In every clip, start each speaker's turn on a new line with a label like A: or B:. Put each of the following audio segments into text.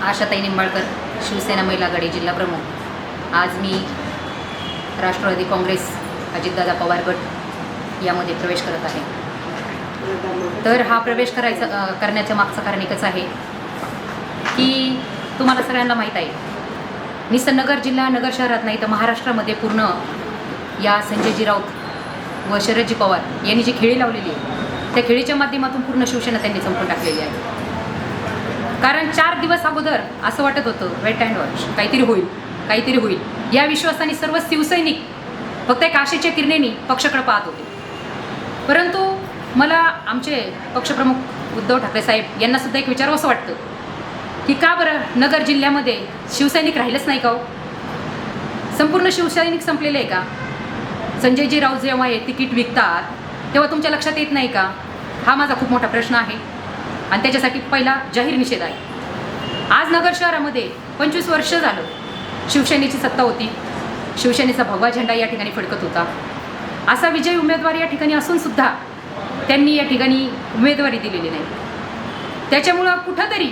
A: आशाताई निंबाळकर, शिवसेना महिला आघाडी जिल्हा प्रमुख। आज मी राष्ट्रवादी काँग्रेस अजितदादा पवार गट यामध्ये प्रवेश करत आहे। तर हा प्रवेश करण्याच्या मागचं कारण एकच आहे की तुम्हाला सगळ्यांना माहीत आहे, निस्तं नगर जिल्हा नगर शहरात नाही तर महाराष्ट्रामध्ये पूर्ण या संजयजी राऊत व शरदजी पवार यांनी जी खेळी लावलेली आहे त्या खेळीच्या माध्यमातून पूर्ण शिवसेना त्यांनी संपून टाकलेली आहे। कारण 4 दिवस अगोदर असं वाटत होतं वेट अँड वॉच, काहीतरी होईल या विश्वासाने सर्व शिवसैनिक फक्त एक आशेच्या किरणेने पक्षाकडे पाहत होते। परंतु मला आमचे पक्षप्रमुख उद्धव ठाकरे साहेब यांना सुद्धा एक विचारावंसं वाटतं की का बरं नगर जिल्ह्यामध्ये शिवसैनिक राहिलंच नाही का हो? संपूर्ण शिवसैनिक संपलेले आहे का? संजयजी राऊत जेव्हा हे तिकीट विकतात तेव्हा तुमच्या लक्षात येत नाही का? हा माझा खूप मोठा प्रश्न आहे आणि त्याच्यासाठी पहिला जाहीर निषेध आहे। आज नगर शहरामध्ये 25 वर्ष झालं शिवसेनेची सत्ता होती, शिवसेनेचा भगवा झेंडा या ठिकाणी फडकत होता। असा विजयी उमेदवार या ठिकाणी असून सुद्धा त्यांनी या ठिकाणी उमेदवारी दिलेली नाही। त्याच्यामुळं कुठंतरी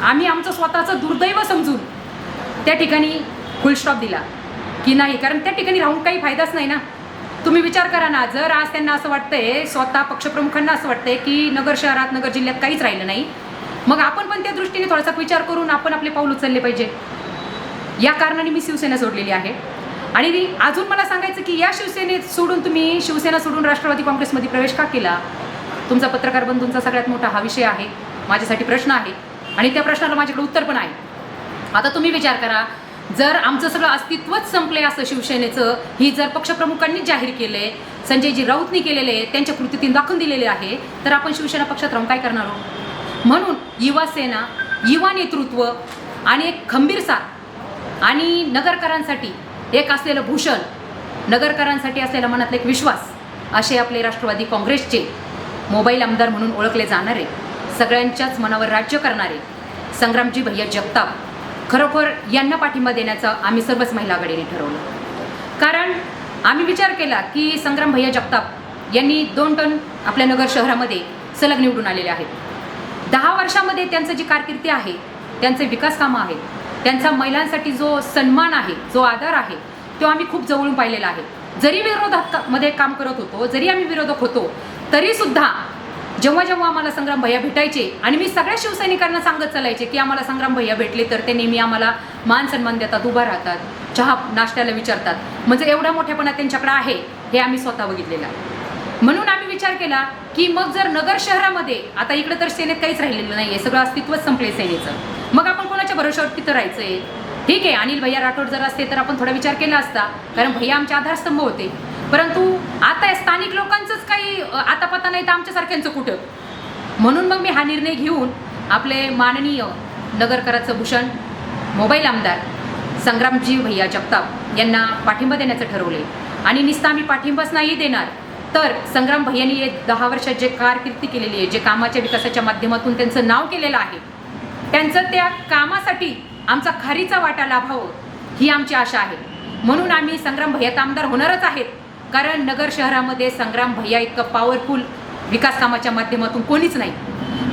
A: आम्ही आमचं स्वतःचं दुर्दैव समजून त्या ठिकाणी फुल स्टॉप दिला की नाही, कारण त्या ठिकाणी राहून काही फायदाच नाही ना। तुम्ही विचार करा ना, जर आज त्यांना असं वाटतंय, स्वतः पक्षप्रमुखांना असं वाटतंय की नगर शहरात नगर जिल्ह्यात काहीच राहिलं नाही, मग आपण पण त्या दृष्टीने थोडासा विचार करून आपण आपले पाऊल उचलले पाहिजे। या कारणाने मी शिवसेना सोडलेली आहे। आणि अजून मला सांगायचं की या शिवसेनेत सोडून तुम्ही शिवसेना सोडून राष्ट्रवादी काँग्रेसमध्ये प्रवेश का केला? तुमचा पत्रकार बंधूंचा सगळ्यात मोठा हा विषय आहे, माझ्यासाठी प्रश्न आहे आणि त्या प्रश्नाला माझ्याकडे उत्तर पण आहे। आता तुम्ही विचार करा, जर आमचं सगळं अस्तित्वच संपले असं शिवसेनेचं, ही जर पक्षप्रमुखांनी जाहीर केले, संजयजी राऊतनी केलेले, त्यांच्या कृतीतून दाखवून दिलेले आहे, तर आपण शिवसेना पक्षात राहून काय करणार आहोत? म्हणून युवा सेना, युवा नेतृत्व आणि एक खंबीर साथ आणि नगरकरांसाठी एक असलेलं भूषण, नगरकरांसाठी असलेला मनातला एक विश्वास, असे आपले राष्ट्रवादी काँग्रेसचे मोबाईल आमदार म्हणून ओळखले जाणारे, सगळ्यांच्याच मनावर राज्य करणारे संग्रामजी भैया जगताप, खरोखर यांना पाठिंबा देण्याचं आम्ही सर्वच महिला आघाडीने ठरवलं। कारण आम्ही विचार केला की संग्राम भैया जगताप यांनी 2 टर्म आपल्या नगर शहरामध्ये सलग निवडून आलेले आहेत। 10 वर्षामध्ये त्यांचं जी कारकिर्दी आहे, त्यांचे विकास कामं आहेत, त्यांचा महिलांसाठी जो सन्मान आहे, जो आदर आहे, तो आम्ही खूप जवळून पाहिलेला आहे। जरी विरोधामध्ये काम करत होतो, जरी आम्ही विरोधक होतो, तरीसुद्धा जेव्हा जेव्हा आम्हाला संग्राम भैया भेटायचे आणि मी सगळ्या शिवसैनिकांना सांगत चालायचे की आम्हाला संग्राम भैया भेटले तर ते नेहमी आम्हाला मान सन्मान देतात, उभा राहतात, चहा नाश्त्याला विचारतात, म्हणजे एवढा मोठेपणा त्यांच्याकडे आहे हे आम्ही स्वतः बघितलेलं आहे। म्हणून आम्ही विचार केला की मग जर नगर शहरामध्ये आता इकडे तर सेनेत काहीच राहिलेलं नाही आहे, सगळं अस्तित्वच संपले सेनेचं, मग आपण कोणाच्या भरोशावर तिथं राहायचं आहे? ठीक आहे, अनिल भैया राठोड जर असते तर आपण थोडा विचार केला असता, कारण भैया आमचे आधारस्तंभ होते। परंतु आता स्थानिक लोकांचंच काही आता पता नाही तर आमच्यासारख्यांचं कुठं? म्हणून मग मी हा निर्णय घेऊन आपले माननीय नगरकराचं भूषण मोबाईल आमदार संग्रामजी भैया जगताप यांना पाठिंबा देण्याचं ठरवले। आणि नुसतं आम्ही पाठिंबाच नाही देणार, तर संग्राम भैयांनी हे 10 वर्षात जे कारकिर्दी केलेली आहे, जे कामाच्या विकासाच्या माध्यमातून त्यांचं नाव केलेलं आहे, त्यांचं त्या कामासाठी आमचा खारीचा वाटा लाभावं ही आमची आशा आहे। म्हणून आम्ही संग्राम भैयाचा आमदार होणारच आहेत, कारण नगर शहरामध्ये संग्राम भैया इतकं पॉवरफुल विकास कामाच्या माध्यमातून कोणीच नाही।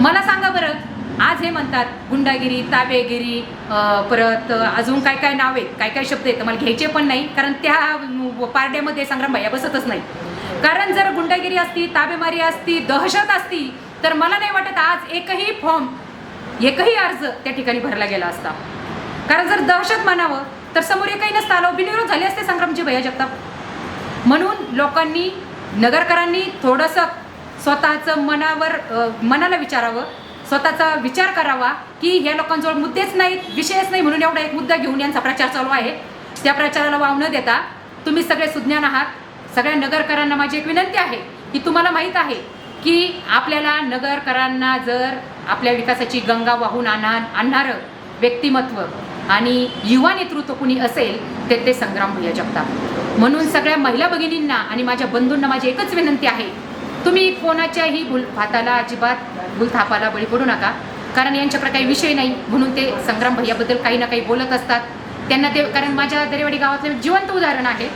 A: मला सांगा बरं, आज हे म्हणतात गुंडागिरी, ताबेगिरी, परत अजून काय काय नाव आहेत, काय काय शब्द आहेत, मला घ्यायचे पण नाही, कारण त्या पारड्यामध्ये संग्राम भैया बसतच नाही। कारण जर गुंडागिरी असती, ताबेमारी असती, दहशत असती, तर मला नाही वाटत आज एकही अर्ज त्या ठिकाणी भरला गेला असता। कारण जर दहशत मानावं तर समोर एकही नसतं आलं, बिनविरोध झाले असते संग्रामजी भैया जगताप। म्हणून लोकांनी, नगरकरांनी थोडंसं स्वतःचं मनाला विचारावं, स्वतःचा विचार करावा की ह्या लोकांजवळ मुद्देच नाहीत, विषयच नाही, म्हणून एवढा एक मुद्दा घेऊन यांचा प्रचार चालू आहे। त्या प्रचाराला वाव न देता तुम्ही सगळे सुज्ञान आहात। सगळ्या नगरकरांना माझी एक विनंती आहे की तुम्हाला माहीत आहे की आपल्याला नगरकरांना जर आपल्या विकासाची गंगा वाहून आणणारं व्यक्तिमत्व आणि युवा नेतृत्व कुणी असेल तर ते संग्राम भैया जगताप। म्हणून सगळ्या महिला भगिनींना आणि माझ्या बंधूंना माझी एकच विनंती आहे, तुम्ही कोणाच्याही भूलथापाला अजिबात बळी पडू नका, कारण यांच्याकडे काही विषय नाही म्हणून ते संग्राम भैयाबद्दल काही ना काही बोलत असतात। त्यांना ते, कारण माझ्या दरेवाडी गावातलं जिवंत उदाहरण आहे,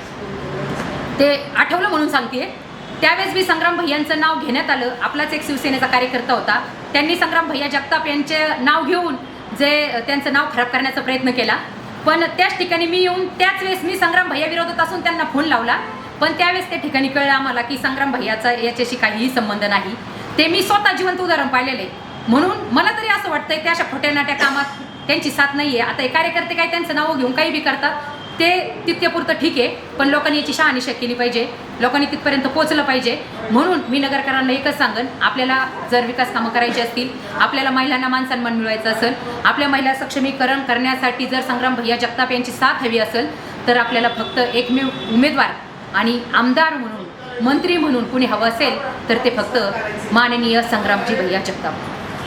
A: ते आठवलं म्हणून सांगते। त्यावेळेस मी संग्राम भैयांचं नाव घेण्यात आलं, आपलाच एक शिवसेनेचा कार्यकर्ता होता, त्यांनी संग्राम भैया जगताप यांचे नाव घेऊन जे त्यांचं नाव खराब करण्याचा प्रयत्न केला. पण त्याच ठिकाणी मी येऊन त्याच वेळेस मी संग्राम भैया विरोधात असून त्यांना फोन लावला. पण त्यावेळेस त्या ठिकाणी कळलं आम्हाला की संग्राम भैयाचा याच्याशी काहीही संबंध नाही. ते मी स्वतः जिवंत उदाहरण पाहिलेले. म्हणून मला तरी असं वाटतंय त्या अशा खोट्या नाट्या कामात त्यांची साथ नाही आहे. आता हे कार्यकर्ते काय त्यांचं नाव घेऊन काही बी करतात, ते तितक्यापुरतं ठीक आहे. पण लोकांनी याची शहानिशा केली पाहिजे, लोकांनी तिथपर्यंत पोहोचलं पाहिजे. म्हणून मी नगरकरांना एकच सांगन, आपल्याला जर विकास कामं करायची असतील, आपल्याला महिलांना मानसन्मान मिळवायचा असेल, आपल्या महिला सक्षमीकरण करण्यासाठी जर संग्राम भैया जगताप यांची साथ हवी असेल, तर आपल्याला फक्त एकमेव उमेदवार आणि आमदार म्हणून, मंत्री म्हणून कुणी हवं असेल तर ते फक्त माननीय संग्रामजी भैया जगताप.